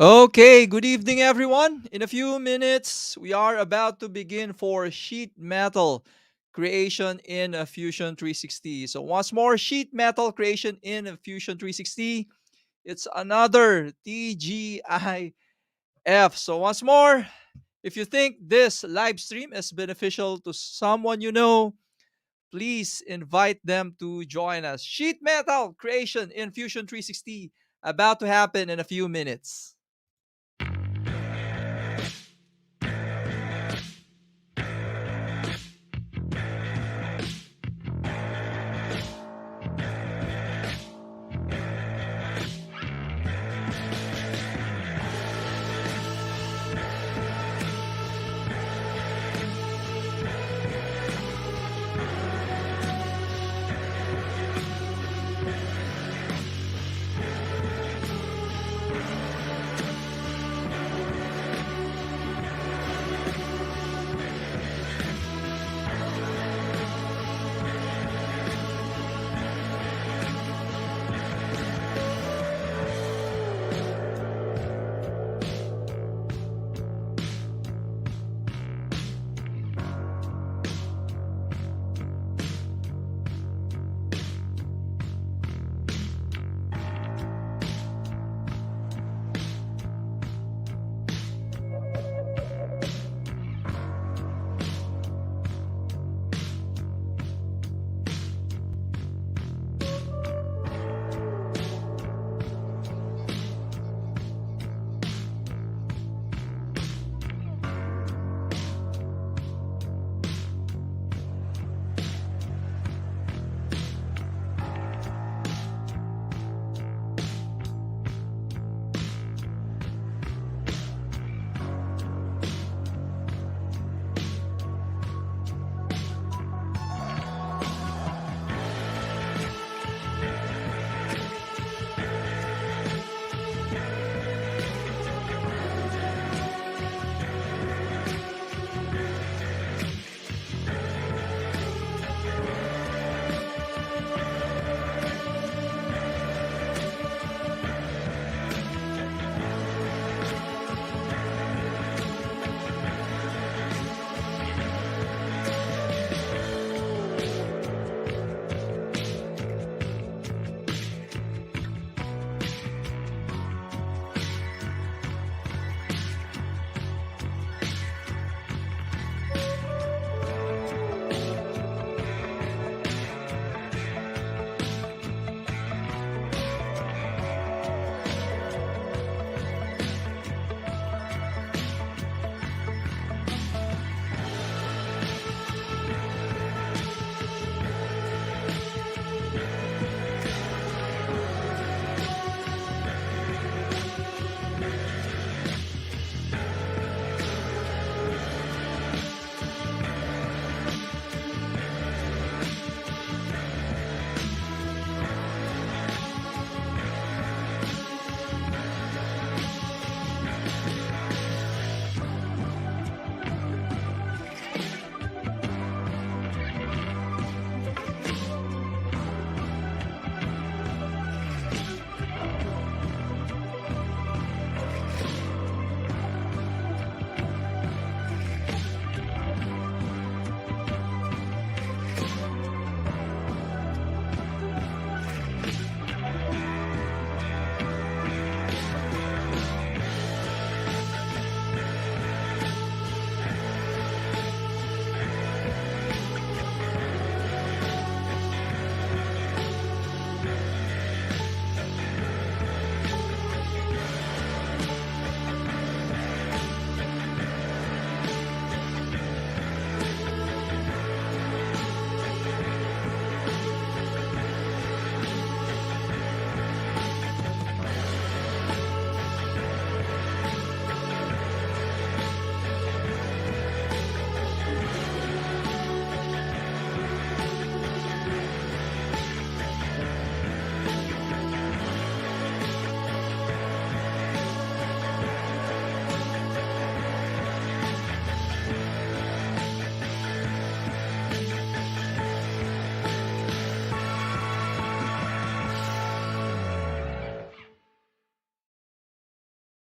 Okay, good evening, everyone. In a few minutes, we are about to begin for sheet metal creation in a Fusion 360. So, once more, sheet metal creation in a Fusion 360. It's another TGIF. So, once more, if you think this live stream is beneficial to someone you know, please invite them to join us. Sheet metal creation in Fusion 360 about to happen in a few minutes.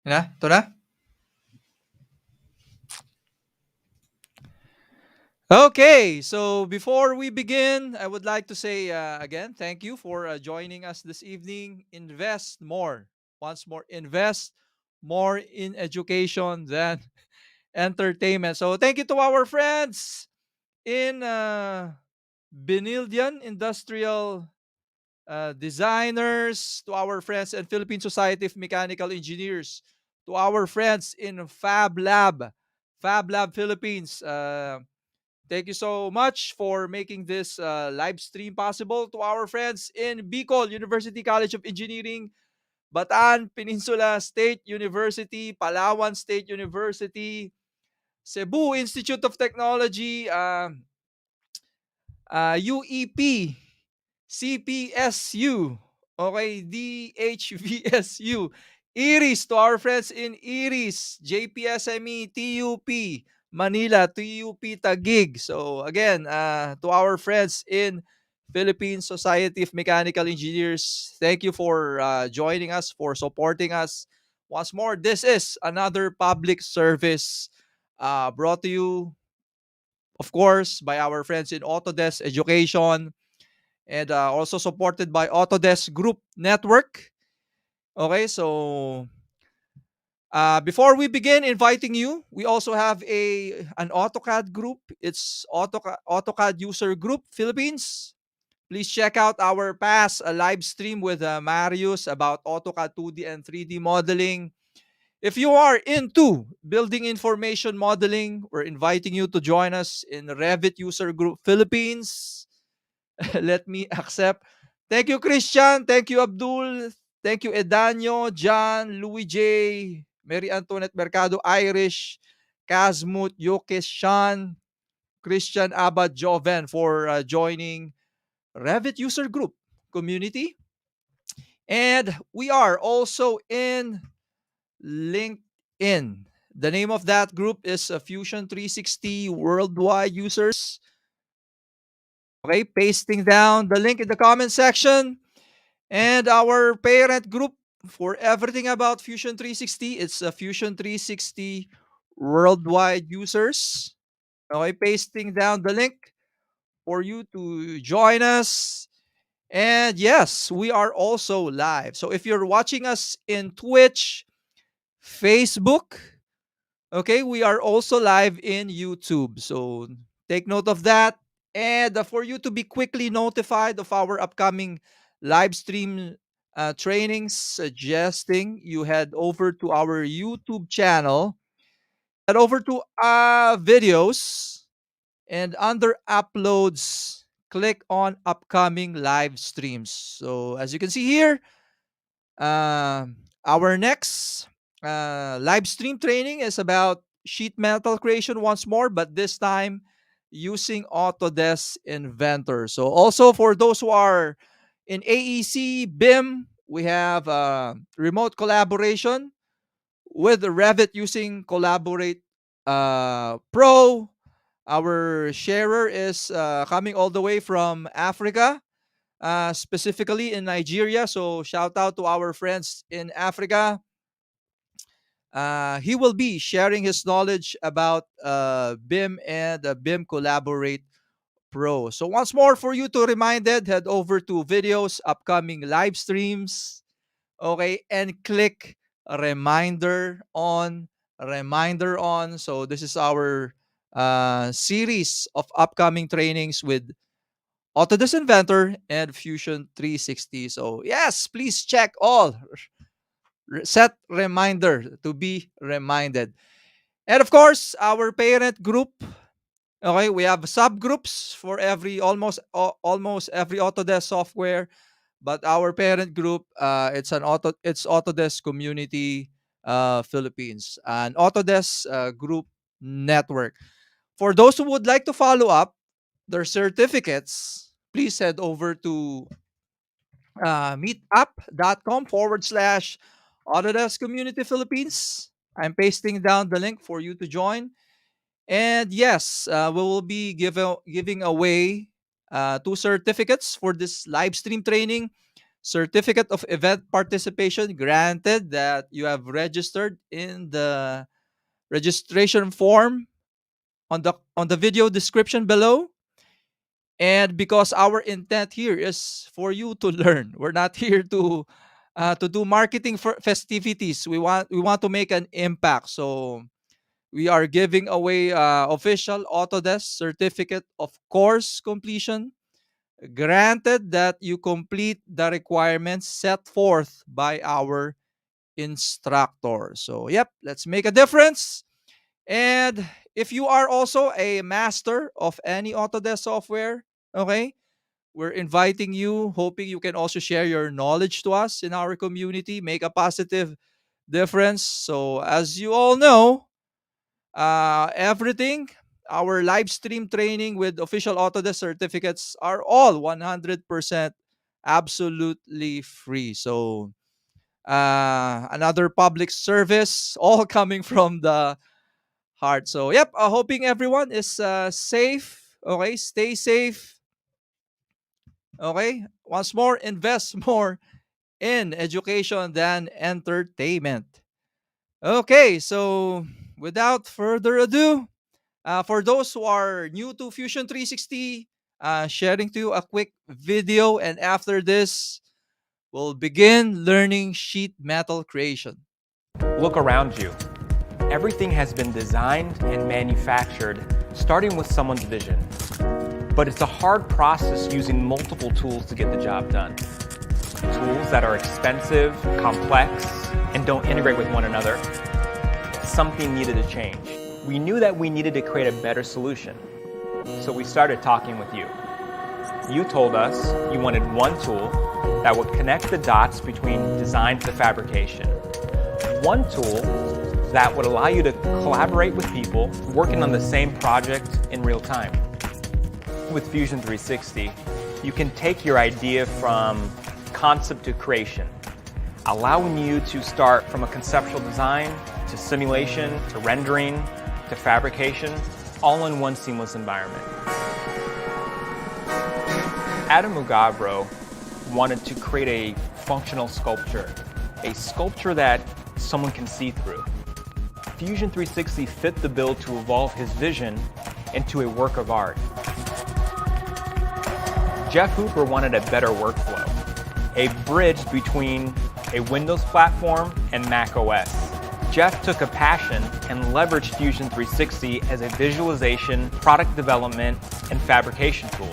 Yun na? Ito na? Okay, so before we begin, I would like to say again, thank you for joining us this evening. Invest more. Once more, invest more in education than entertainment. So thank you to our friends in Benildian Industrial Designers, to our friends in Philippine Society of Mechanical Engineers, to our friends in Fab Lab Philippines. Thank you so much for making this live stream possible. To our friends in Bicol University College of Engineering, Bataan Peninsula State University, Palawan State University, Cebu Institute of Technology, UEP, CPSU, okay, DHVSU, Iris, to our friends in Iris, JPSME, TUP, Manila, TUP Taguig. So again, to our friends in Philippine Society of Mechanical Engineers, thank you for joining us, for supporting us. Once more, this is another public service brought to you, of course, by our friends in Autodesk Education, and also supported by Autodesk Group Network. Okay, so before we begin inviting you, we also have an AutoCAD group. It's AutoCAD User Group Philippines. Please check out our past live stream with Marius about AutoCAD 2D and 3D modeling. If you are into building information modeling, we're inviting you to join us in Revit User Group Philippines. Let me accept. Thank you, Christian. Thank you, Abdul. Thank you, Edanyo, John, Louis J, Mary Antoinette Mercado, Irish, Kazmut, Yokes, Sean, Christian, Abad, Joven for joining Revit User Group community. And we are also in LinkedIn. The name of that group is Fusion 360 Worldwide Users. Okay, pasting down the link in the comment section. And our parent group for everything about Fusion 360, it's a Fusion 360 Worldwide Users. Okay, pasting down the link for you to join us. And yes, we are also live. So if you're watching us in Twitch, Facebook, okay, we are also live in YouTube. So take note of that. And for you to be quickly notified of our upcoming live stream trainings, suggesting you head over to our YouTube channel, head over to videos, and under uploads, click on upcoming live streams. So as you can see here, our next live stream training is about sheet metal creation once more, but this time using Autodesk Inventor. So also for those who are in AEC, BIM, we have remote collaboration with Revit using Collaborate Pro. Our sharer is coming all the way from Africa, specifically in Nigeria. So shout out to our friends in Africa. He will be sharing his knowledge about BIM and BIM Collaborate Pro. So once more, for you to reminded, head over to videos, upcoming live streams, okay, and click reminder on. So this is our series of upcoming trainings with Autodesk Inventor and Fusion 360. So yes, please check all. Set reminder to be reminded. And of course, our parent group. Okay, we have subgroups for every almost every Autodesk software, but our parent group, it's Autodesk Community Philippines, an Autodesk group network. For those who would like to follow up their certificates, please head over to meetup.com/. Autodesk Community Philippines. I'm pasting down the link for you to join. And yes, we will be giving away two certificates for this live stream training. certificate of event participation granted that you have registered in the registration form on the video description below. And because our intent here is for you to learn, we're not here to do marketing for festivities. We want to make an impact. So we are giving away official Autodesk certificate of course completion, granted that you complete the requirements set forth by our instructor. So, yep, let's make a difference. And if you are also a master of any Autodesk software, okay, we're inviting you, hoping you can also share your knowledge to us in our community, make a positive difference. So, as you all know, everything, our live stream training with official Autodesk certificates are all 100% absolutely free. So, another public service, all coming from the heart. So, yep, hoping everyone is safe. Okay, stay safe. Okay, once more, invest more in education than entertainment. Okay, so without further ado, for those who are new to Fusion 360, sharing to you a quick video, and after this, we'll begin learning sheet metal creation. Look around you. Everything has been designed and manufactured starting with someone's vision. But it's a hard process using multiple tools to get the job done. Tools that are expensive, complex, and don't integrate with one another. Something needed to change. We knew that we needed to create a better solution. So we started talking with you. You told us you wanted one tool that would connect the dots between design to fabrication. One tool that would allow you to collaborate with people working on the same project in real time. With Fusion 360, you can take your idea from concept to creation, allowing you to start from a conceptual design to simulation to rendering to fabrication, all in one seamless environment. Adam Mugavro wanted to create a functional sculpture, a sculpture that someone can see through. Fusion 360 fit the bill to evolve his vision into a work of art. Jeff Hooper wanted a better workflow, a bridge between a Windows platform and Mac OS. Jeff took a passion and leveraged Fusion 360 as a visualization, product development, and fabrication tool,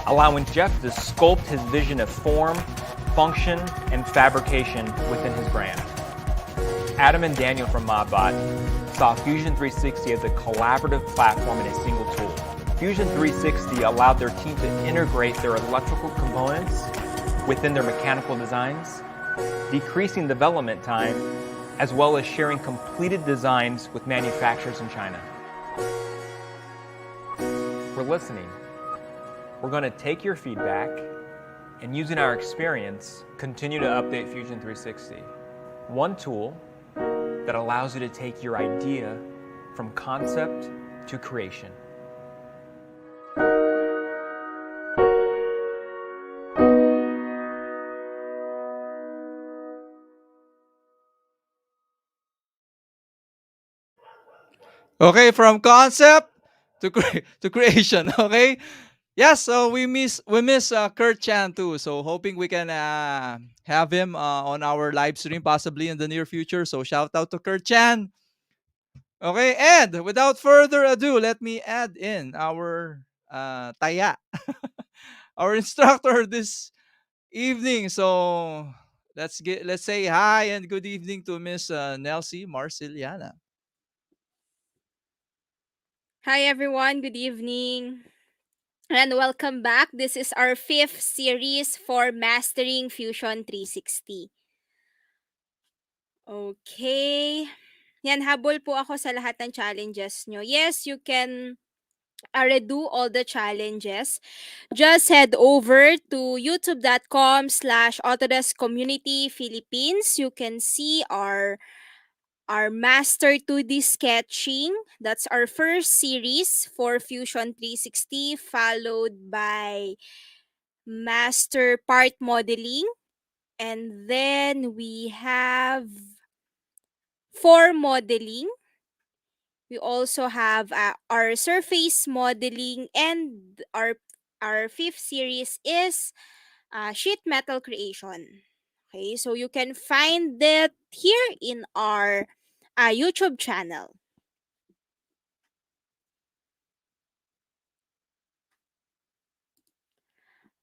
allowing Jeff to sculpt his vision of form, function, and fabrication within his brand. Adam and Daniel from Modbot saw Fusion 360 as a collaborative platform and a single tool. Fusion 360 allowed their team to integrate their electrical components within their mechanical designs, decreasing development time, as well as sharing completed designs with manufacturers in China. We're listening. We're going to take your feedback and, using our experience, continue to update Fusion 360. One tool that allows you to take your idea from concept to creation. Okay, from concept to creation. Okay, yes. So we miss Kurt Chan too. So hoping we can have him on our live stream possibly in the near future. So shout out to Kurt Chan. Okay, and without further ado, let me add in our Taya, our instructor this evening. So let's say hi and good evening to Miss Nelsie Marciliana. Hi everyone, good evening. And welcome back. This is our fifth series for Mastering Fusion 360. Okay. Yan, habol po ako sa lahat ng challenges nyo. Yes, you can redo all the challenges. Just head over to youtube.com/Autodesk Community Philippines. You can see our Master 2D Sketching. That's our first series for Fusion 360, followed by Master Part Modeling. And then we have for modeling, we also have our surface modeling, and our fifth series is sheet metal creation. Okay, so you can find it here in our YouTube channel.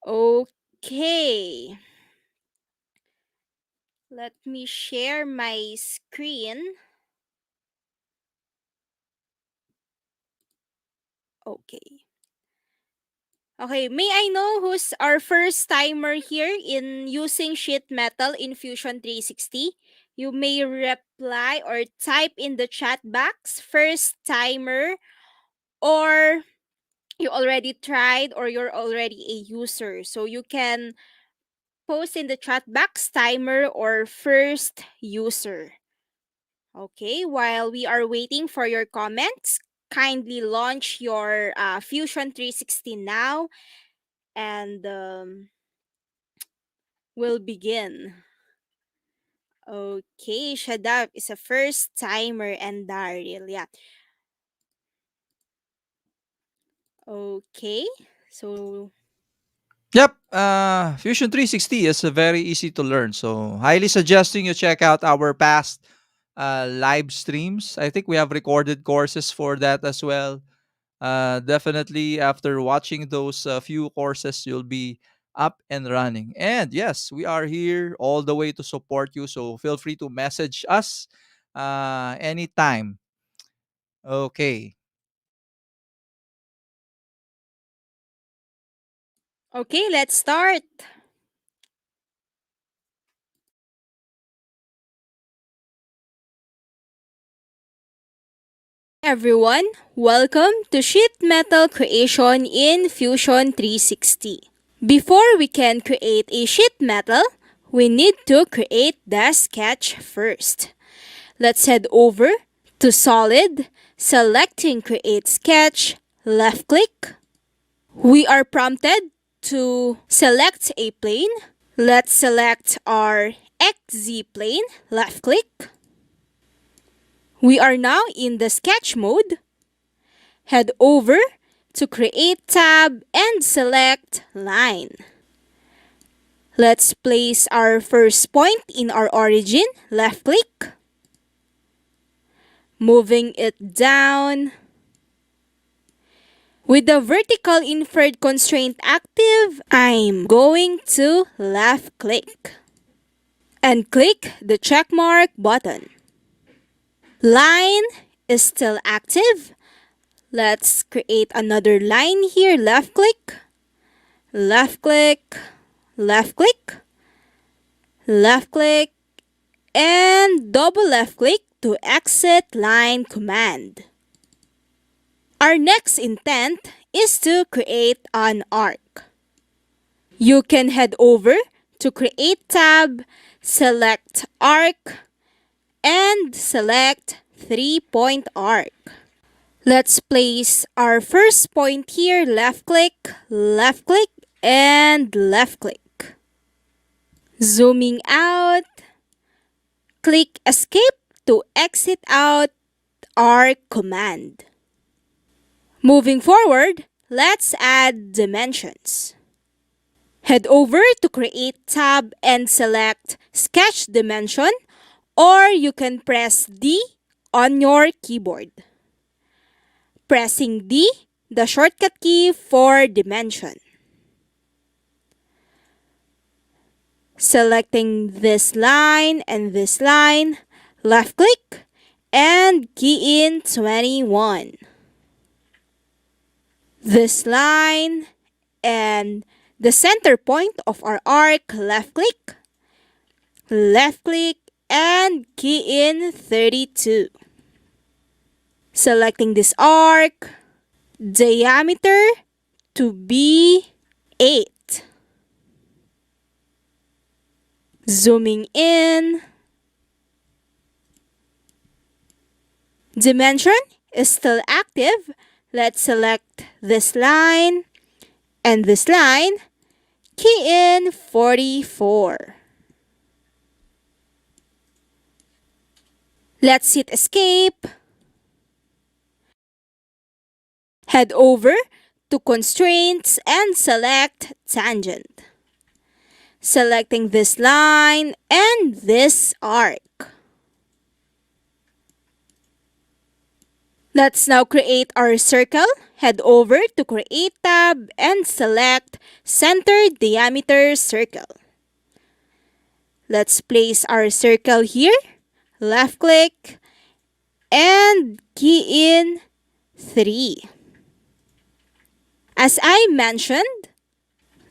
Okay, let me share my screen. Okay. Okay, may I know who's our first timer here in using sheet metal in Fusion 360? You may reply or type in the chat box first timer, or you already tried, or you're already a user. So you can post in the chat box timer or first user. Okay, while we are waiting for your comments, kindly launch your Fusion 360 now, and we'll begin. Okay, Shadab is a first timer, and Daryl, yeah. Okay, so Yep, Fusion 360 is very easy to learn. So, highly suggesting you check out our past live streams. I think we have recorded courses for that as well. Definitely, after watching those few courses, you'll be up and running. And yes, we are here all the way to support you. So, feel free to message us anytime. Okay. okay, let's start. Everyone, welcome to Sheet Metal Creation in Fusion 360. Before we can create a sheet metal, we need to create the sketch first. Let's head over to Solid, selecting Create Sketch, left click. We are prompted to select a plane. Let's select our XZ plane, left click. We are now in the sketch mode. Head over to Create tab and select Line. Let's place our first point in our origin, left click. Moving it down. With the vertical inferred constraint active, I'm going to left click and click the checkmark button. Line is still active. Let's create another line here. Left click, left click, left click, left click, and double left click to exit line command. Our next intent is to create an arc. You can head over to Create tab, select Arc, and select 3-point arc. Let's place our first point here, left click, and left click. Zooming out, click Escape to exit out Arc command. Moving forward, let's add dimensions. Head over to Create tab and select Sketch Dimension, or you can press D on your keyboard. Pressing D, the shortcut key for dimension. Selecting this line and this line, left click, and key in 21. This line and the center point of our arc, left click, and key in 32. Selecting this arc, diameter to be 8. Zooming in. Dimension is still active. Let's select this line and this line. Key in 44. Let's hit escape. Head over to constraints and select tangent. Selecting this line and this arc. Let's now create our circle. Head over to Create tab and select Center Diameter Circle. Let's place our circle here. Left click and key in 3. As I mentioned,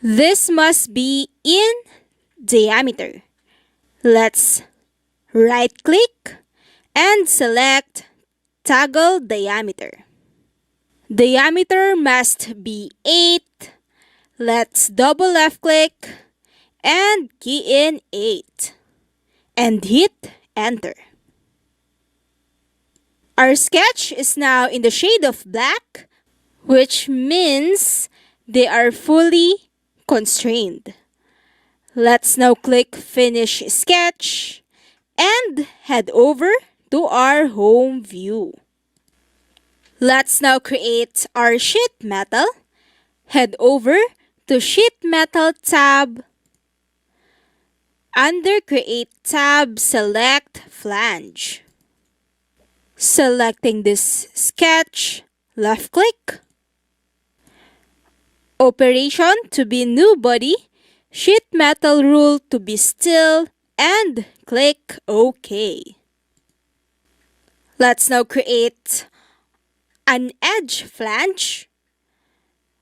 this must be in diameter. Let's right click and select Toggle Diameter. Diameter must be 8. Let's double left click and key in 8 and hit enter. Our sketch is now in the shade of black, which means they are fully constrained. Let's now click Finish Sketch and head over to our home view. Let's now create our sheet metal. Head over to Sheet Metal tab. Under Create tab, select Flange. Selecting this sketch, left click. Operation to be new body, sheet metal rule to be still, and click OK. Let's now create an edge flange.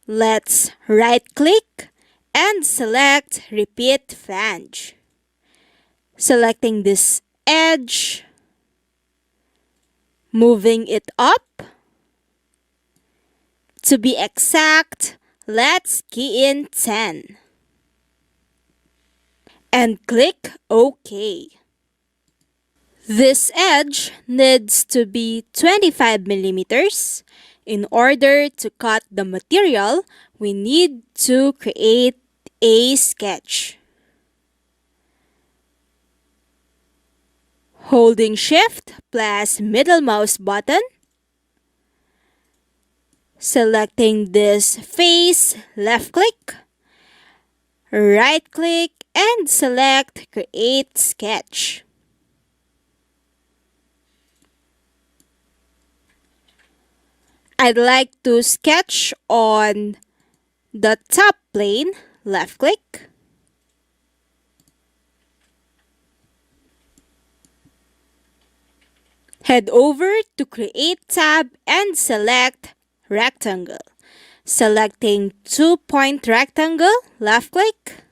Let's right click and select Repeat Flange. Selecting this edge, moving it up. To be exact, let's key in 10. And click OK. This edge needs to be 25 millimeters. In order to cut the material, we need to create a sketch. Holding Shift plus middle mouse button. Selecting this face, left click. Right click and select Create Sketch. I'd like to sketch on the top plane, left click. Head over to Create tab and select Rectangle. Selecting 2-point rectangle, left click.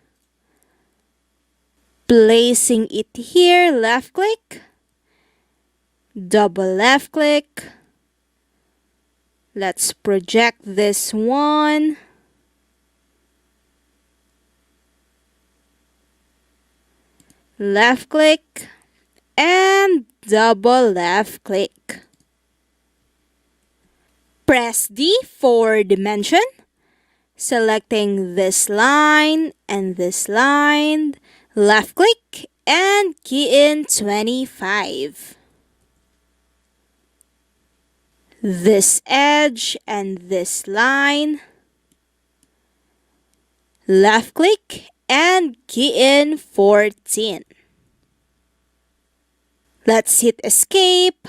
Placing it here, left click. Double left click. Let's project this one. Left click and double left click. Press D for dimension. Selecting this line and this line. Left click and key in 25. This edge and this line. Left click and key in 14. Let's hit escape.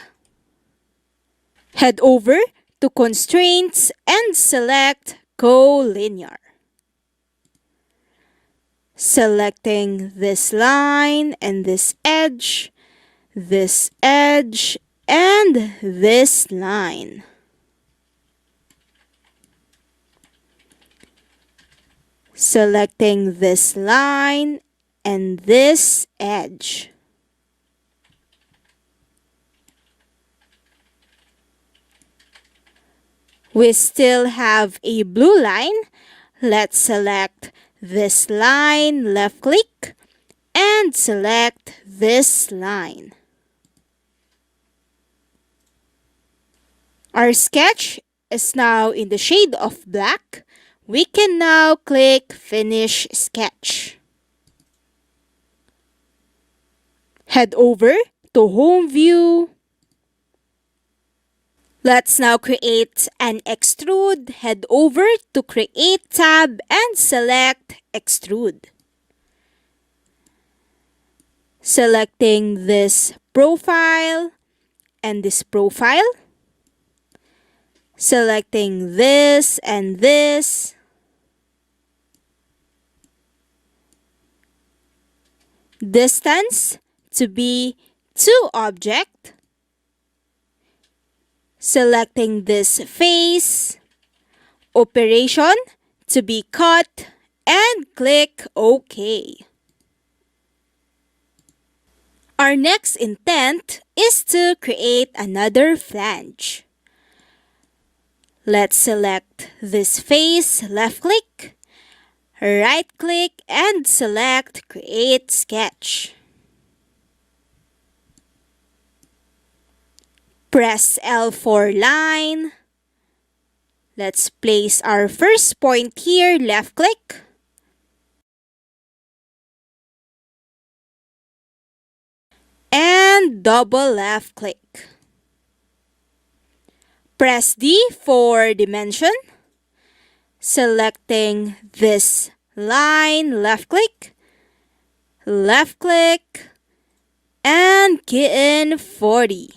Head over to constraints and select collinear. Selecting this line and this edge, and this line. Selecting this line and this edge. We still have a blue line. Let's select this line, left click, and select this line. Our sketch is now in the shade of black. We can now click Finish Sketch. Head over to Home View. Let's now create an extrude. Head over to Create tab and select Extrude. Selecting this profile and this profile. Selecting this and this. Distance to be 2 object. Selecting this face. Operation to be cut and click OK. Our next intent is to create another flange. Let's select this face, left click, right click, and select Create Sketch. Press L for line. Let's place our first point here, left click. And double left click. Press D for dimension. Selecting this line, left click, and key in 40.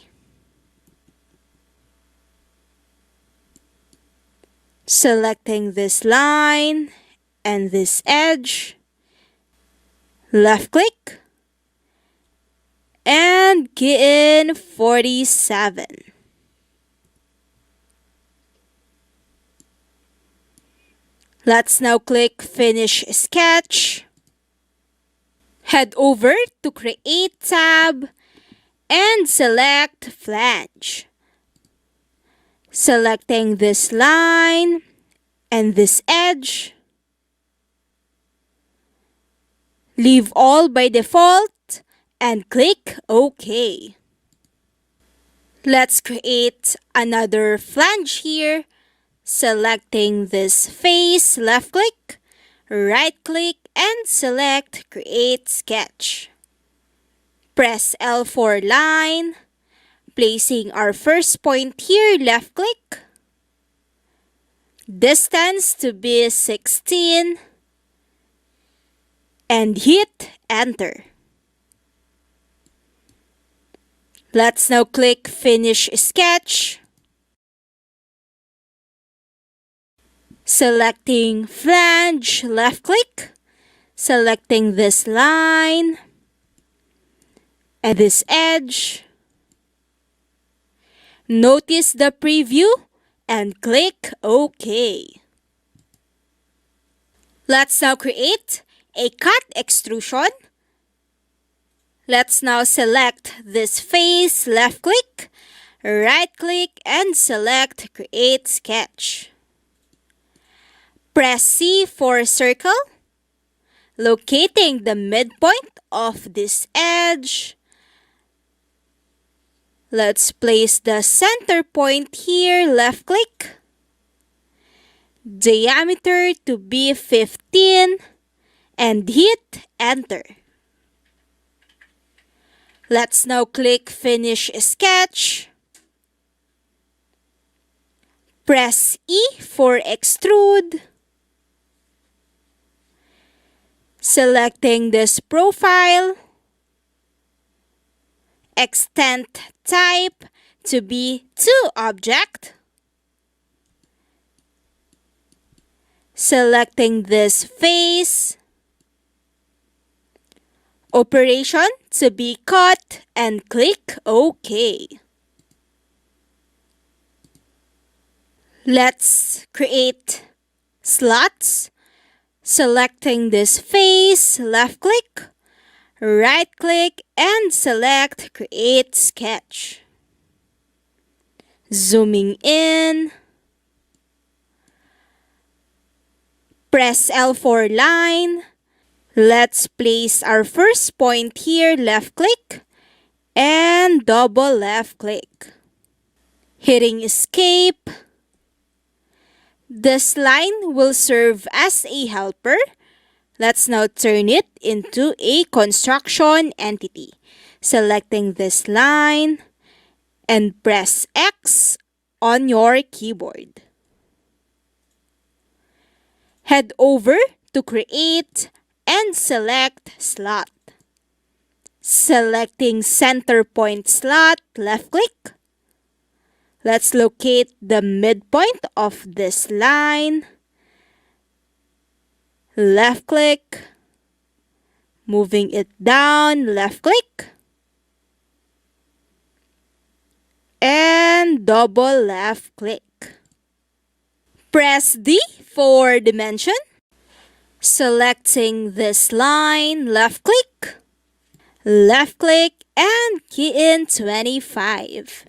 Selecting this line and this edge, left click, and key in 47. Let's now click Finish Sketch. Head over to Create tab and select Flange. Selecting this line and this edge. Leave all by default and click OK. Let's create another flange here. Selecting this face, left click, right click, and select Create Sketch. Press L for line. Placing our first point here, left click. Distance to be 16. And hit Enter. Let's now click Finish Sketch. Selecting Flange, left click. Selecting this line and this edge. Notice the preview and click OK. Let's now create a cut extrusion. Let's now select this face, left click, right click, and select Create Sketch. Press C for circle. Locating the midpoint of this edge. Let's place the center point here, left click. Diameter to be 15 and hit Enter. Let's now click Finish Sketch. Press E for Extrude. Selecting this profile. Extent type to be 2 object. Selecting this face. Operation to be cut and click OK. Let's create slots. Selecting this face, left click, right click, and select Create Sketch. Zooming in. Press L for line. Let's place our first point here, left click, and double left click. Hitting Escape. This line will serve as a helper. Let's now turn it into a construction entity. Selecting this line and press X on your keyboard. Head over to Create and select Slot. Selecting Center Point Slot, left-click. Let's locate the midpoint of this line. Left-click. Moving it down, left-click. And double left-click. Press D for dimension. Selecting this line, left-click. Left-click and key in 25.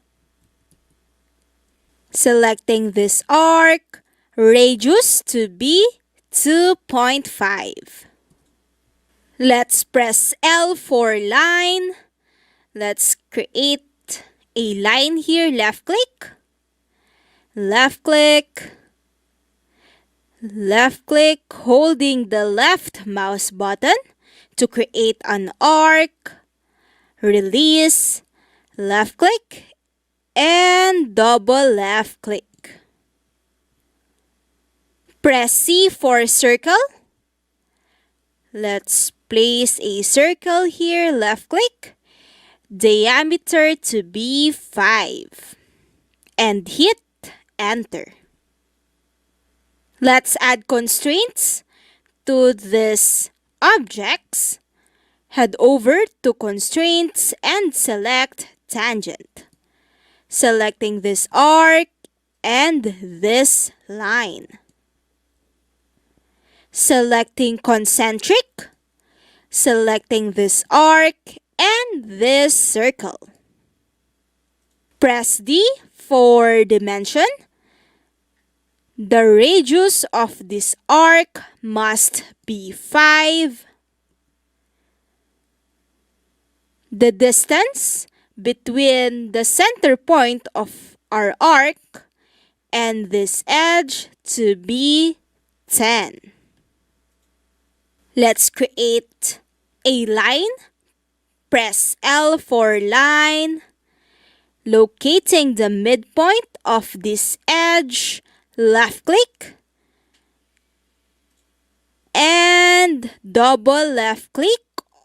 Selecting this arc, radius to be 2.5. Let's press L for line. Let's create a line here, left-click. Left-click. Left-click, holding the left mouse button to create an arc. Release, left-click, and double left-click. Press C for circle. Let's place a circle here, left-click. Diameter to be 5. And hit Enter. Let's add constraints to this objects. Head over to Constraints and select Tangent. Selecting this arc and this line. Selecting Concentric. Selecting this arc and this circle. Press D for dimension. The radius of this arc must be 5. The distance between the center point of our arc and this edge to be 10. Let's create a line. Press L for line. Locating the midpoint of this edge, left-click. And double left-click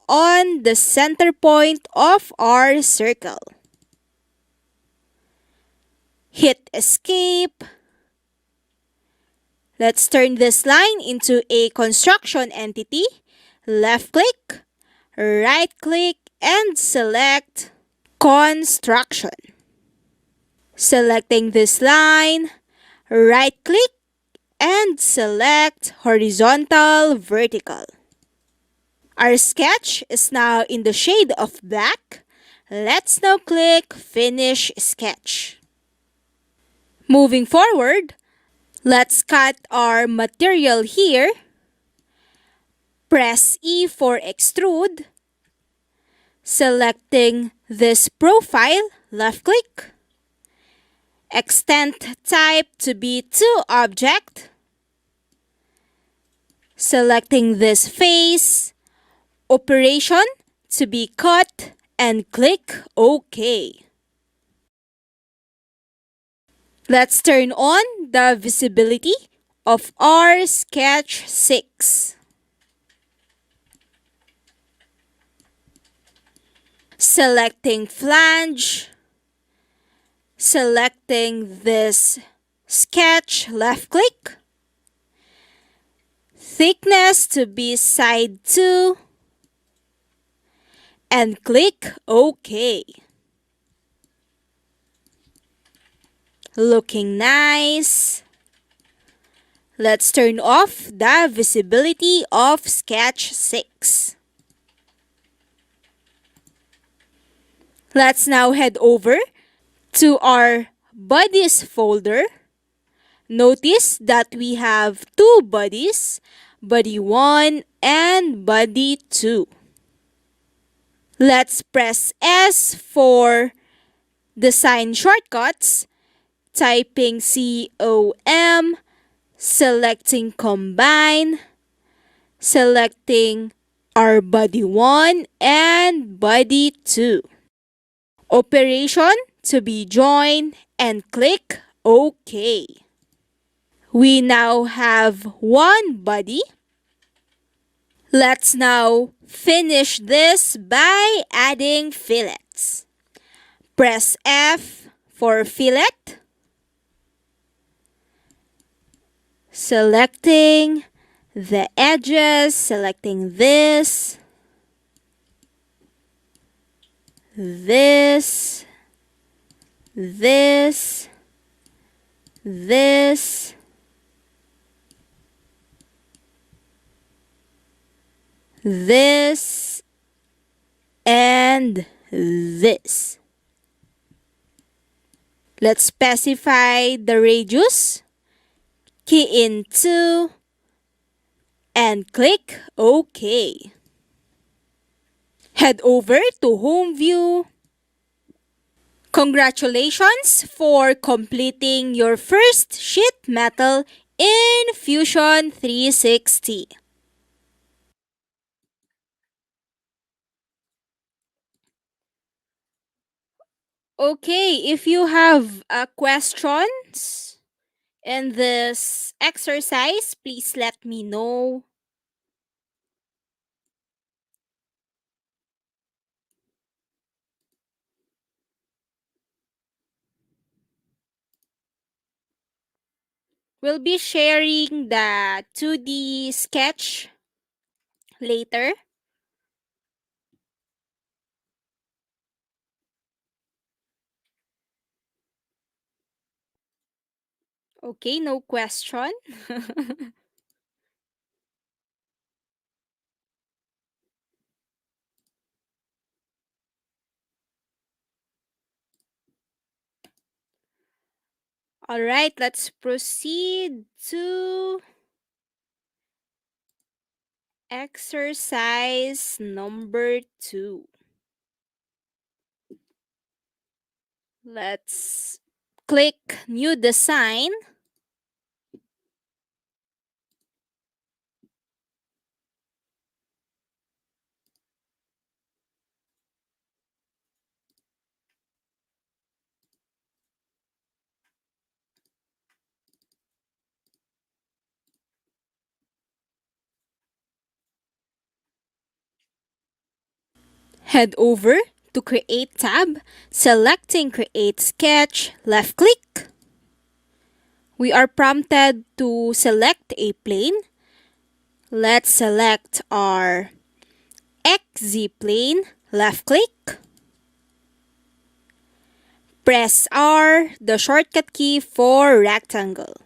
on the center point of our circle. Hit Escape. Let's turn this line into a construction entity. Left-click, right-click, and select Construction. Selecting this line, right-click, and select Horizontal Vertical. Our sketch is now in the shade of black. Let's now click Finish Sketch. Moving forward, let's cut our material here. Press E for Extrude. Selecting this profile, left-click. Extent type to be to object. Selecting this face. Operation to be cut and click OK. Let's turn on the visibility of our Sketch 6. Selecting Flange. Selecting this sketch, left-click. Thickness to be side 2. And click OK. Looking nice. Let's turn off the visibility of Sketch 6. Let's now head over to our Bodies folder. Notice that we have two bodies, Body 1 and Body 2. Let's press S for Design Shortcuts, typing COM, selecting Combine, selecting our Body 1 and Body 2. Operation to be join and click OK. We now have one body. Let's now finish this by adding fillets. Press F for fillet. Selecting the edges, selecting this, this, this, this, this, and this. Let's specify the radius. Key in 2 and click OK. Head over to Home View. Congratulations for completing your first sheet metal in Fusion 360. Okay, if you have questions in this exercise, please let me know. We'll be sharing the 2D sketch later. Okay, no question. All right, let's proceed to exercise number 2. Let's click New Design. Head over to Create tab, selecting Create Sketch, left click. We are prompted to select a plane. Let's select our XZ plane, left click. Press R, the shortcut key for rectangle.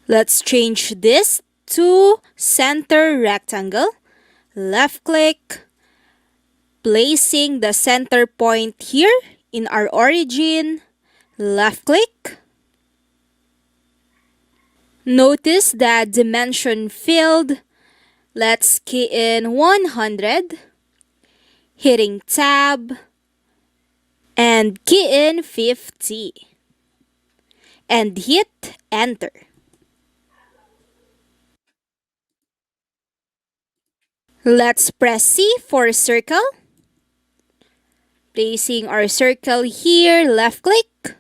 Let's change this to center rectangle. Left click, placing the center point here in our origin. Left click. Notice the dimension field. Let's key in 100. Hitting tab. And key in 50. And hit enter. Let's press C for circle. Placing our circle here, left click.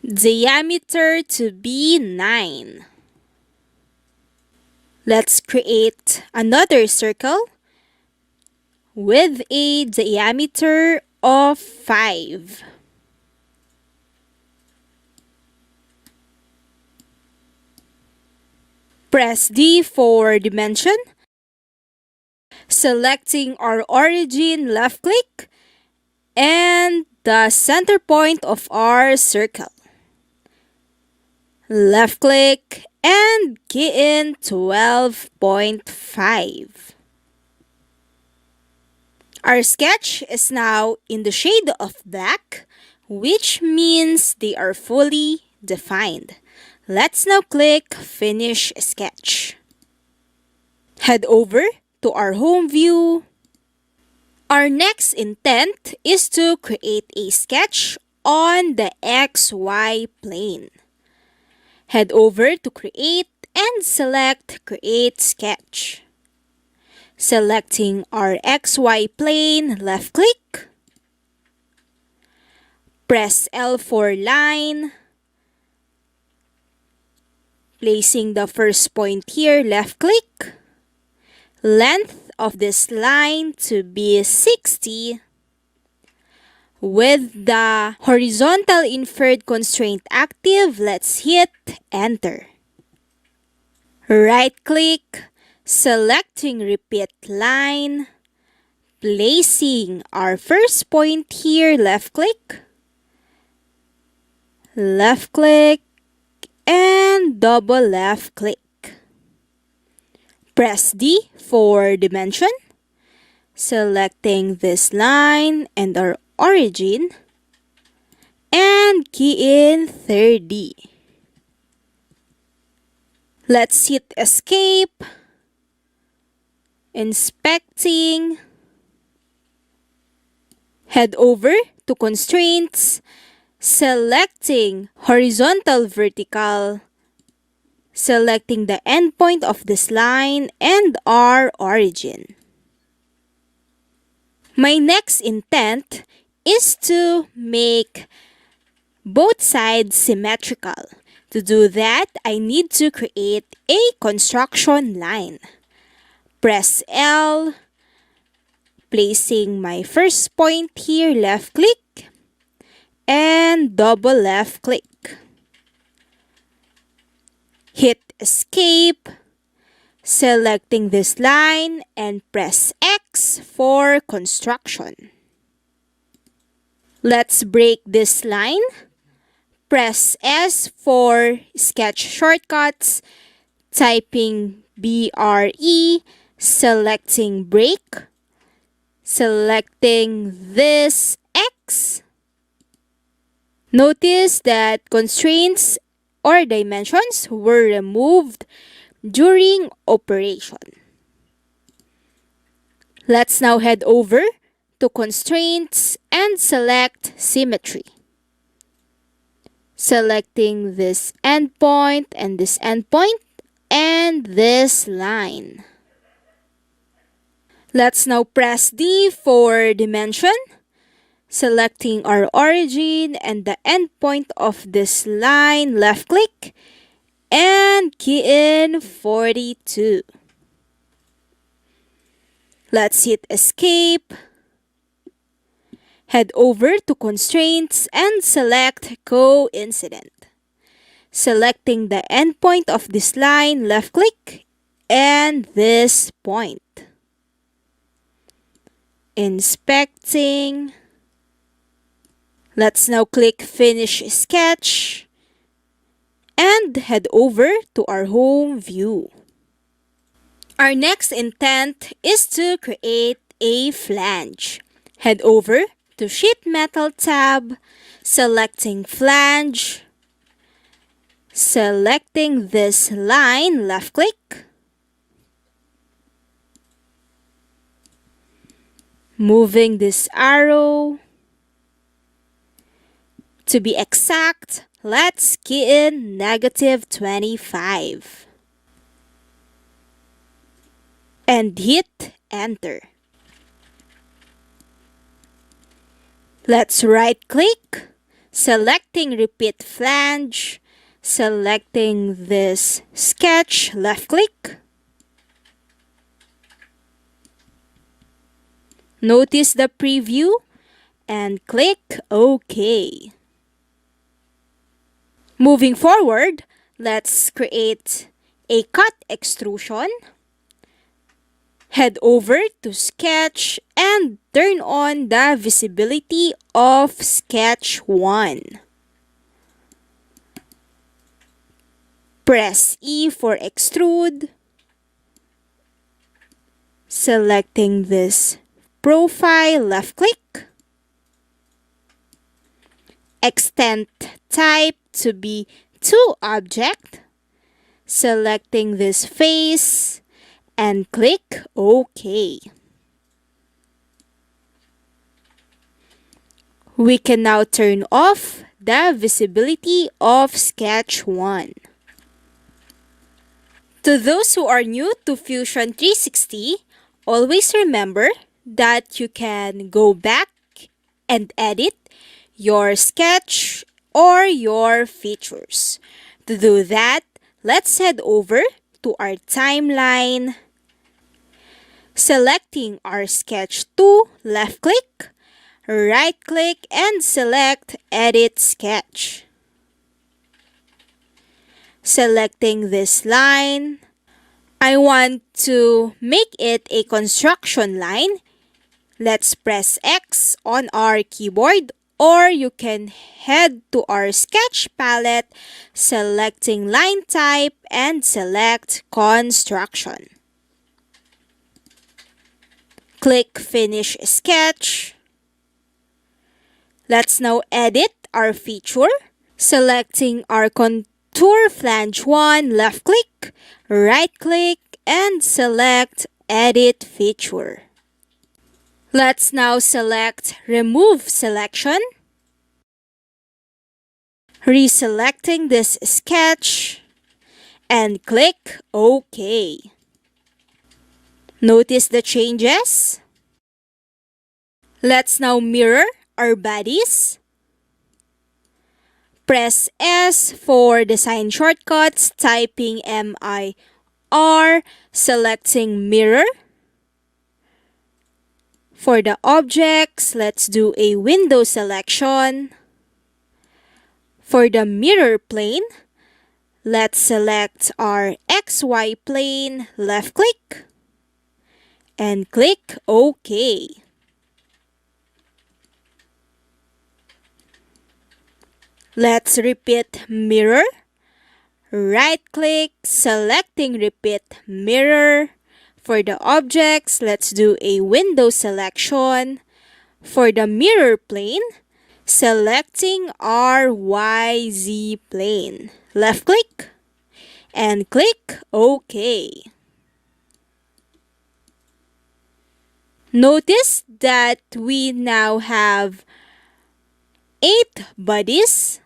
Diameter to be 9. Let's create another circle with a diameter of 5. Press D for dimension. Selecting our origin, left click, and the center point of our circle. Left click and key in 12.5. Our sketch is now in the shade of black, which means they are fully defined. Let's now click Finish Sketch. Head over to our home view. Our next intent is to create a sketch on the XY plane. Head over to Create and select Create Sketch. Selecting our XY plane, left click. Press L for line. Placing the first point here, left click. Length of this line to be 60. With the horizontal inferred constraint active, let's hit enter. Right click, selecting repeat line, placing our first point here, left click, and double left click. Press D for dimension, selecting this line and our origin, and key in 30. Let's hit escape, inspecting, head over to constraints, selecting horizontal vertical, selecting the endpoint of this line and our origin. My next intent is to make both sides symmetrical. To do that, I need to create a construction line. Press L, placing my first point here, left click, and double left click. Hit escape, selecting this line, and press X for construction. Let's break this line. Press S for sketch shortcuts, typing BRE, selecting break, selecting this X. Notice that constraints or dimensions were removed during operation. Let's now head over to constraints and select symmetry. Selecting this endpoint and this endpoint and this line. Let's now press D for dimension, selecting our origin and the endpoint of this line, left click, and key in 42. Let's hit escape, head over to constraints and select coincident. Selecting the endpoint of this line, left click, and this point. Inspecting. Let's now click Finish Sketch and head over to our home view. Our next intent is to create a flange. Head over to Sheetmetal tab, selecting Flange, selecting this line, left click, moving this arrow. To be exact, let's key in -25 and hit enter. Let's right-click, selecting repeat flange, selecting this sketch, left-click. Notice the preview and click OK. Moving forward, let's create a cut extrusion. Head over to Sketch and turn on the visibility of Sketch 1. Press E for Extrude. Selecting this profile, left-click. Extend type to be to object. Selecting this face and click OK. We can now turn off the visibility of Sketch 1. To those who are new to Fusion 360, always remember that you can go back and edit your sketch, or your features. To do that, let's head over to our timeline. Selecting our sketch tool, left-click, right-click, and select Edit Sketch. Selecting this line, I want to make it a construction line. Let's press X on our keyboard, or you can head to our sketch palette, selecting line type, and select construction. Click Finish Sketch. Let's now edit our feature. Selecting our contour flange 1, left-click, right-click, and select Edit Feature. Let's now select Remove Selection. Reselecting this sketch and click OK. Notice the changes? Let's now mirror our bodies. Press S for design shortcuts, typing MIR, selecting mirror. For the objects, let's do a window selection. For the mirror plane, let's select our XY plane, left-click, and click OK. Let's repeat mirror. Right-click, selecting repeat mirror. For the objects, let's do a window selection. For the mirror plane, selecting our YZ plane. Left-click and click OK. Notice that we now have 8 bodies.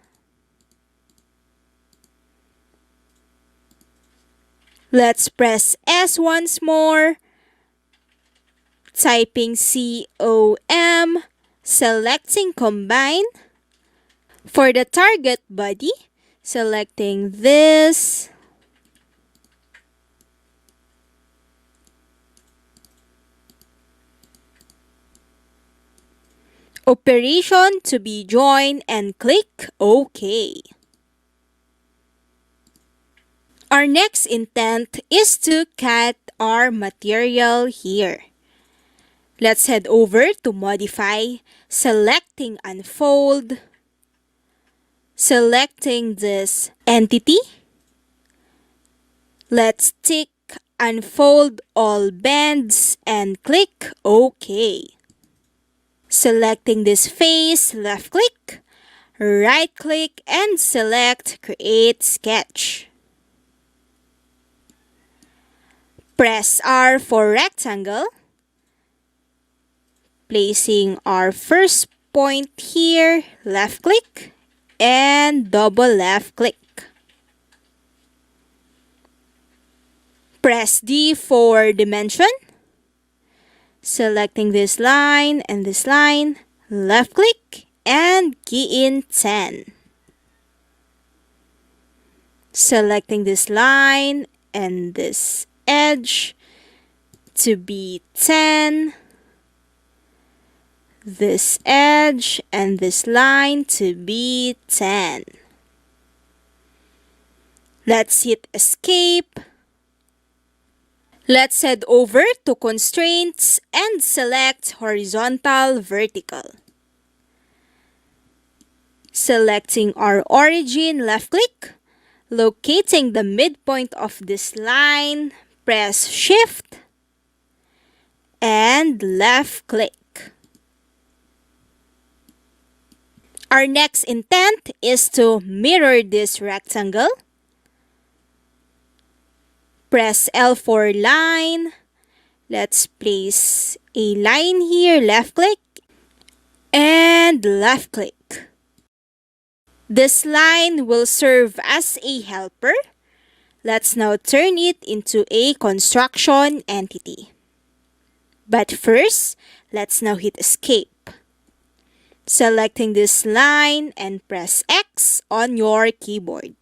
Let's press S once more, typing COM, selecting combine. For the target body, selecting this. Operation to be joined and click OK. Our next intent is to cut our material here. Let's head over to Modify, selecting Unfold, selecting this entity. Let's tick Unfold all bends and click OK. Selecting this face, left-click, right-click, and select Create Sketch. Press R for rectangle, placing our first point here, left-click, and double left-click. Press D for dimension. Selecting this line and this line, left-click, and key in 10. Selecting this line and this edge to be 10. This edge and this line to be 10. Let's hit Escape. Let's head over to Constraints and select Horizontal Vertical. Selecting our origin, left-click, locating the midpoint of this line, press Shift, and left-click. Our next intent is to mirror this rectangle. Press L for line. Let's place a line here, left-click, and left-click. This line will serve as a helper. Let's now turn it into a construction entity. But first, let's now hit Escape. selecting this line and press X on your keyboard.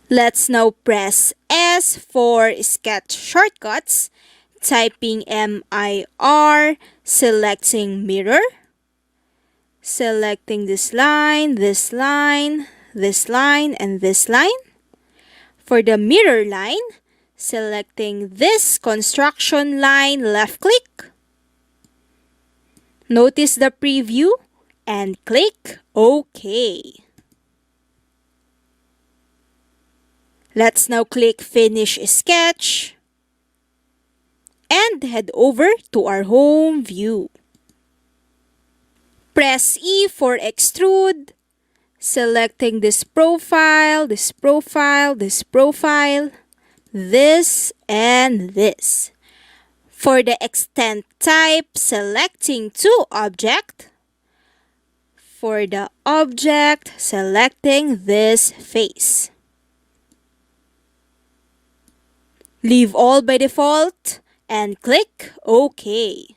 Let's now press S for sketch shortcuts, typing MIR, selecting mirror, selecting this line, this line, this line, and this line. For the mirror line, selecting this construction line, left click. Notice the preview and click OK. Let's now click Finish Sketch and head over to our home view. Press E for Extrude, selecting this profile, this profile, this profile, this, and this. For the extent type, selecting to object. For the object, selecting this face. Leave all by default and click OK.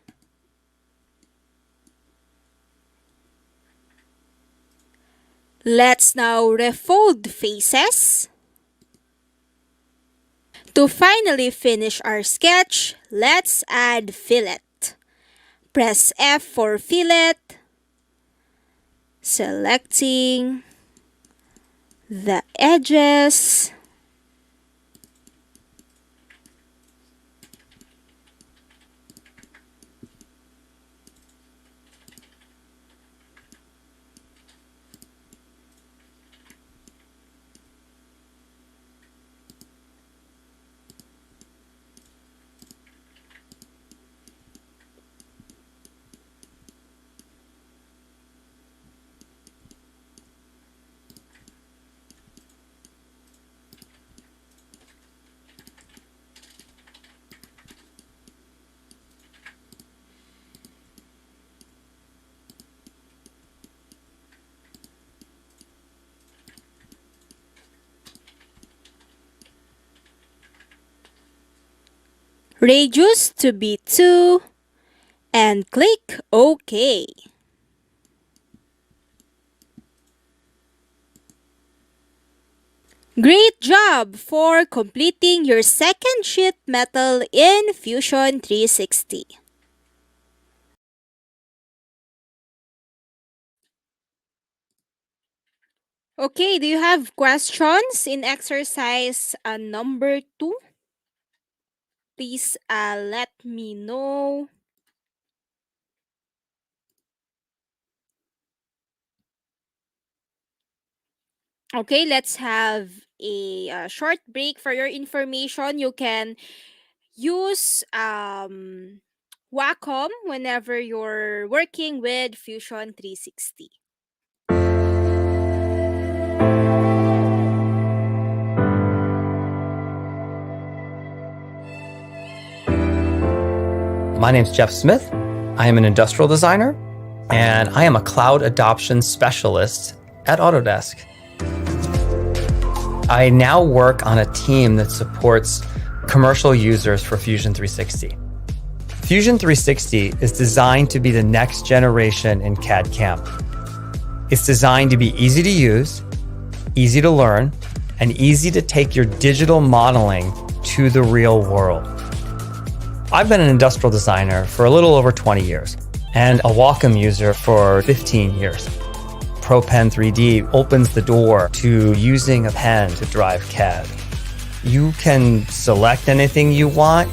Let's now refold faces. To finally finish our sketch, let's add fillet. Press F for fillet, selecting the edges. Radius to be 2 and click OK. Great job for completing your second sheet metal in Fusion 360. Okay, do you have questions in exercise number 2? Please let me know. Okay, let's have a short break. For your information, you can use Wacom whenever you're working with Fusion 360. My name's Jeff Smith. I am an industrial designer, and I am a cloud adoption specialist at Autodesk. I now work on a team that supports commercial users for Fusion 360. Fusion 360 is designed to be the next generation in CAD/CAM. It's designed to be easy to use, easy to learn, and easy to take your digital modeling to the real world. I've been an industrial designer for a little over 20 years and a Wacom user for 15 years. ProPen 3D opens the door to using a pen to drive CAD. You can select anything you want,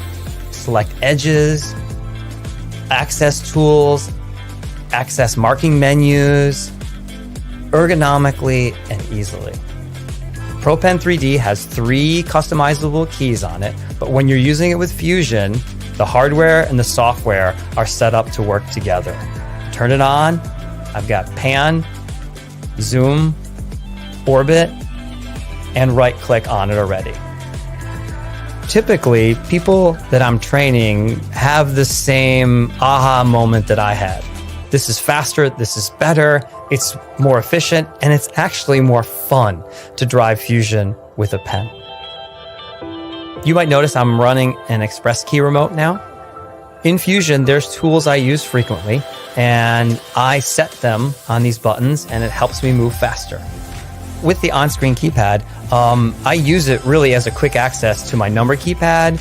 select edges, access tools, access marking menus, ergonomically and easily. ProPen 3D has 3 customizable keys on it, but when you're using it with Fusion, the hardware and the software are set up to work together. Turn it on, I've got pan, zoom, orbit, and right click on it already. Typically, people that I'm training have the same aha moment that I had. This is faster, this is better, it's more efficient, and it's actually more fun to drive Fusion with a pen. You might notice I'm running an Express Key remote now. In Fusion, there's tools I use frequently, and I set them on these buttons, and it helps me move faster. With the on-screen keypad, I use it really as a quick access to my number keypad,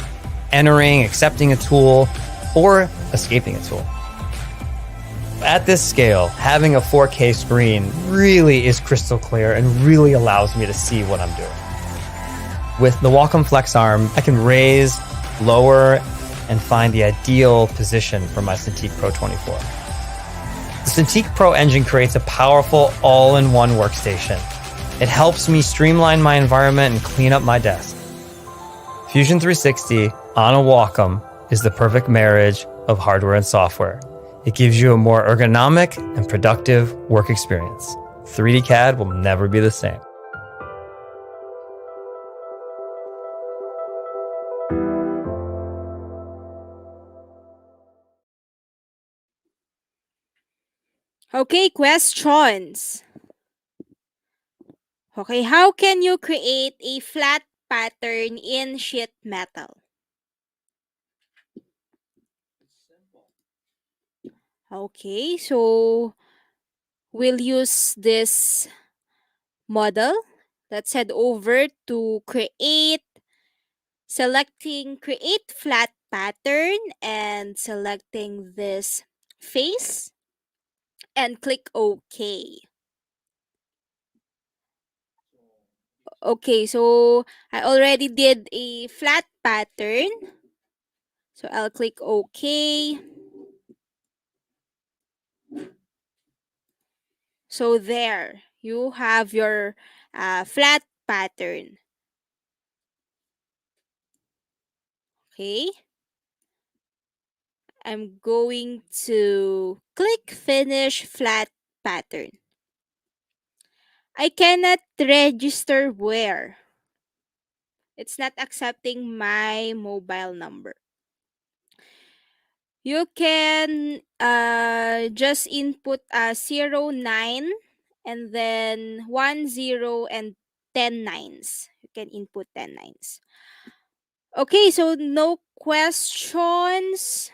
entering, accepting a tool, or escaping a tool. At this scale, having a 4K screen really is crystal clear and really allows me to see what I'm doing. With the Wacom Flex arm, I can raise, lower, and find the ideal position for my Cintiq Pro 24. The Cintiq Pro engine creates a powerful all-in-one workstation. It helps me streamline my environment and clean up my desk. Fusion 360 on a Wacom is the perfect marriage of hardware and software. It gives you a more ergonomic and productive work experience. 3D CAD will never be the same. Okay, questions. Okay, how can you create a flat pattern in sheet metal? Okay, so we'll use this model. Let's head over to selecting create flat pattern and selecting this face and click OK. Okay, so I already did a flat pattern. So I'll click OK. So there, you have your flat pattern. Okay. I'm going to click Finish Flat Pattern. I cannot register where. It's not accepting my mobile number. You can just input 09 and then 10 and 10 nines. You can input 10 nines. Okay, so no questions.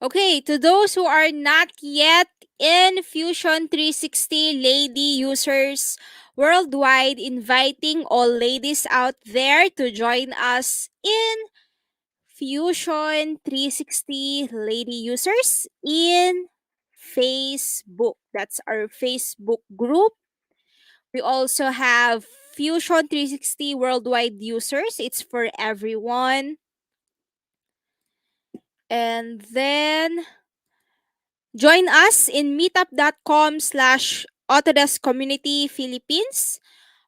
Okay, to those who are not yet in Fusion 360 lady users worldwide, inviting all ladies out there to join us in Fusion 360 lady users in Facebook. That's our Facebook group. We also have Fusion 360 worldwide users. It's for everyone. And then join us in meetup.com/Autodesk Community Philippines.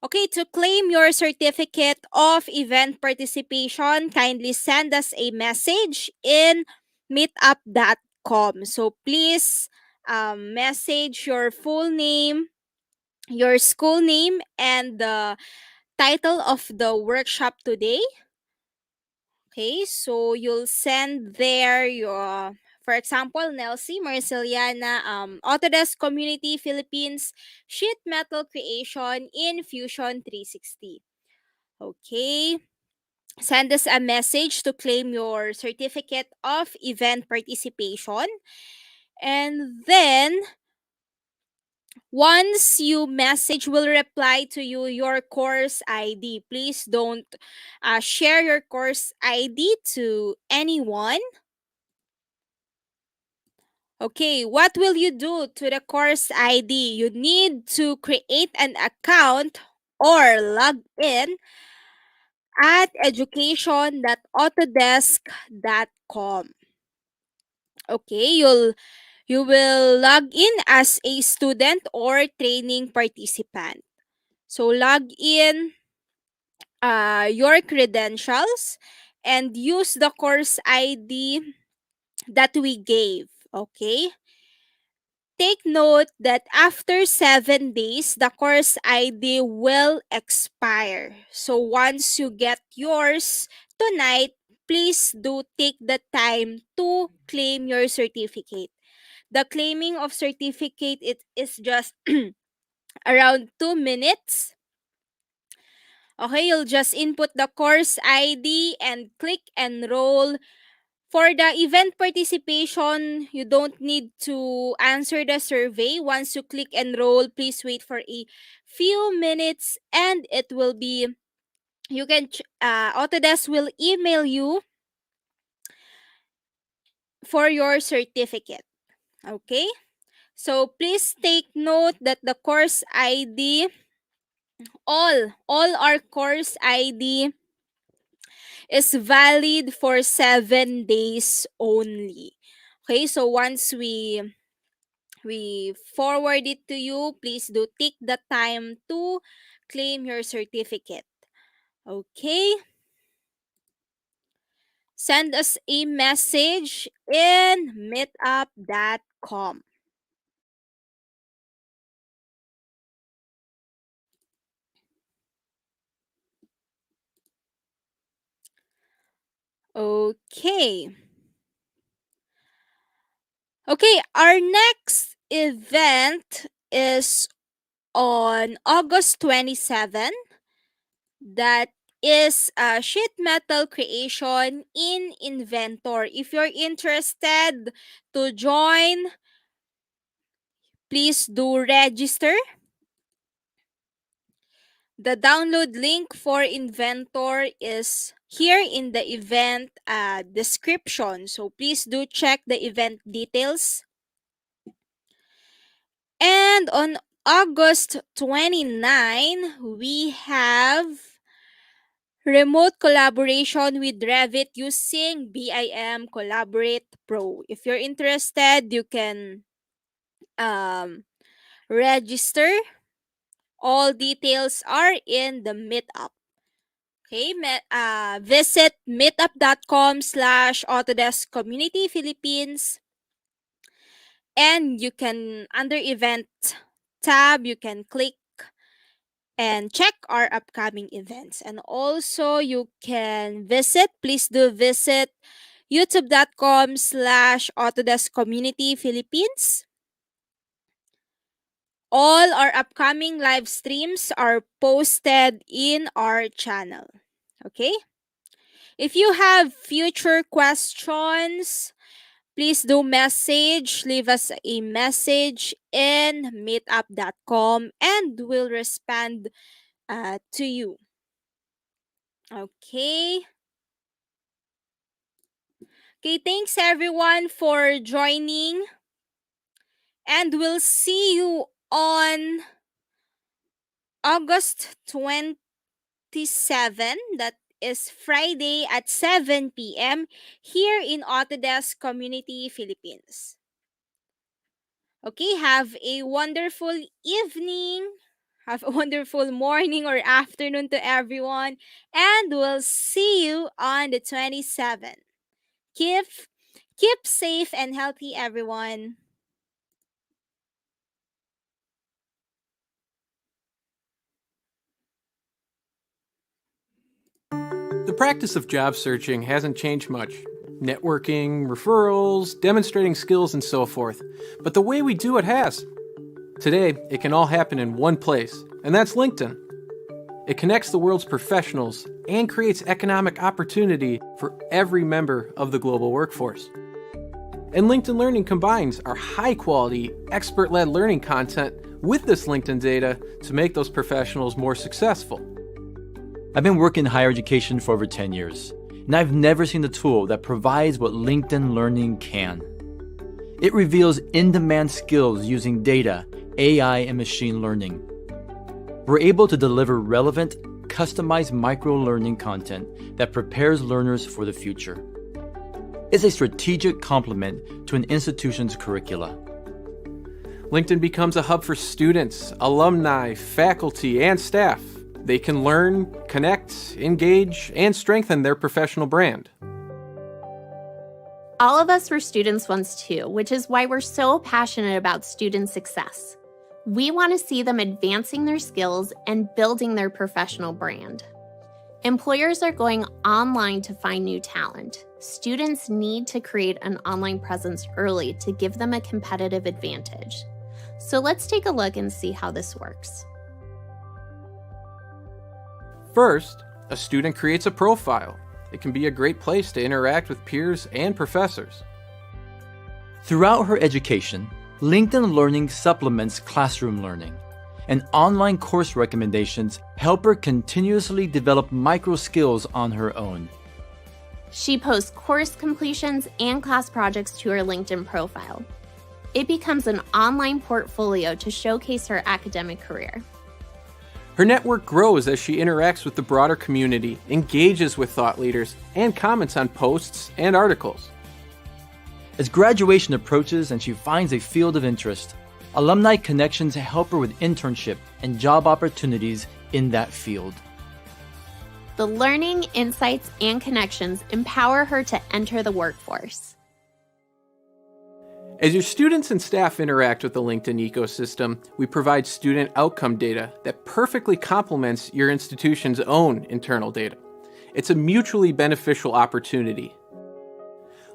Okay, to claim your certificate of event participation, kindly send us a message in meetup.com. So please message your full name, your school name, and the title of the workshop today. Okay, so you'll send there your, for example, Nelsie Marceliana, Autodesk Community Philippines, Sheet Metal Creation in Fusion 360. Okay, send us a message to claim your certificate of event participation. And then, once you message, will reply to you your course ID. Please don't share your course ID to anyone. Okay, what will you do to the course ID? You need to create an account or log in at education.autodesk.com. Okay, you will log in as a student or training participant. So log in your credentials and use the course ID that we gave. Okay? Take note that after 7 days, the course ID will expire. So once you get yours tonight, please do take the time to claim your certificate. The claiming of certificate, it is just around 2 minutes. Okay, you'll just input the course ID and click enroll. For the event participation, you don't need to answer the survey. Once you click enroll, please wait for a few minutes and it will be, Autodesk will email you for your certificate. Okay? So please take note that the course ID, all our course ID is valid for 7 days only. Okay, so once we forward it to you, please do take the time to claim your certificate. Okay? Send us a message in meetup.com. Okay. Okay, our next event is on August 27. That is a sheet metal creation in Inventor. If you're interested to join, please do register. The download link for Inventor is here in the event description. So please do check the event details. And on August 29, we have remote collaboration with Revit using BIM Collaborate Pro. If you're interested, you can register. All details are in the meetup. Okay, visit meetup.com/Autodesk Community Philippines. And you can, under event tab, you can click and check our upcoming events. And also you can please do visit youtube.com/Autodesk Community Philippines. All our upcoming live streams are posted in our channel. Okay? If you have future questions, please do leave us a message in meetup.com and we'll respond to you. Okay. Okay, thanks everyone for joining. And we'll see you on August 27. That is Friday at 7 p.m. here in Autodesk Community Philippines. Okay, have a wonderful evening. Have a wonderful morning or afternoon to everyone. And we'll see you on the 27th. Keep safe and healthy, everyone. The practice of job searching hasn't changed much. Networking, referrals, demonstrating skills, and so forth. But the way we do it has. Today, it can all happen in one place, and that's LinkedIn. It connects the world's professionals and creates economic opportunity for every member of the global workforce. And LinkedIn Learning combines our high-quality, expert-led learning content with this LinkedIn data to make those professionals more successful. I've been working in higher education for over 10 years, and I've never seen a tool that provides what LinkedIn Learning can. It reveals in-demand skills using data, AI, and machine learning. We're able to deliver relevant, customized micro-learning content that prepares learners for the future. It's a strategic complement to an institution's curricula. LinkedIn becomes a hub for students, alumni, faculty, and staff. They can learn, connect, engage, and strengthen their professional brand. All of us were students once too, which is why we're so passionate about student success. We want to see them advancing their skills and building their professional brand. Employers are going online to find new talent. Students need to create an online presence early to give them a competitive advantage. So let's take a look and see how this works. First, a student creates a profile. It can be a great place to interact with peers and professors. Throughout her education, LinkedIn Learning supplements classroom learning, and online course recommendations help her continuously develop micro skills on her own. She posts course completions and class projects to her LinkedIn profile. It becomes an online portfolio to showcase her academic career. Her network grows as she interacts with the broader community, engages with thought leaders, and comments on posts and articles. As graduation approaches and she finds a field of interest, alumni connections help her with internship and job opportunities in that field. The learning, insights, and connections empower her to enter the workforce. As your students and staff interact with the LinkedIn ecosystem, we provide student outcome data that perfectly complements your institution's own internal data. It's a mutually beneficial opportunity.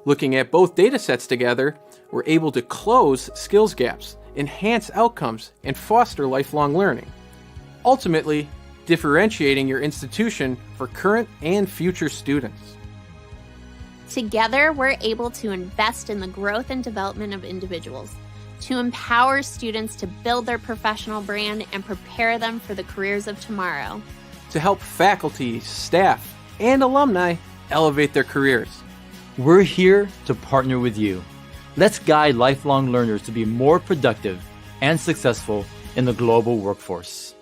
Looking at both data sets together, we're able to close skills gaps, enhance outcomes, and foster lifelong learning. Ultimately, differentiating your institution for current and future students. Together, we're able to invest in the growth and development of individuals, to empower students to build their professional brand and prepare them for the careers of tomorrow. To help faculty, staff, and alumni elevate their careers. We're here to partner with you. Let's guide lifelong learners to be more productive and successful in the global workforce.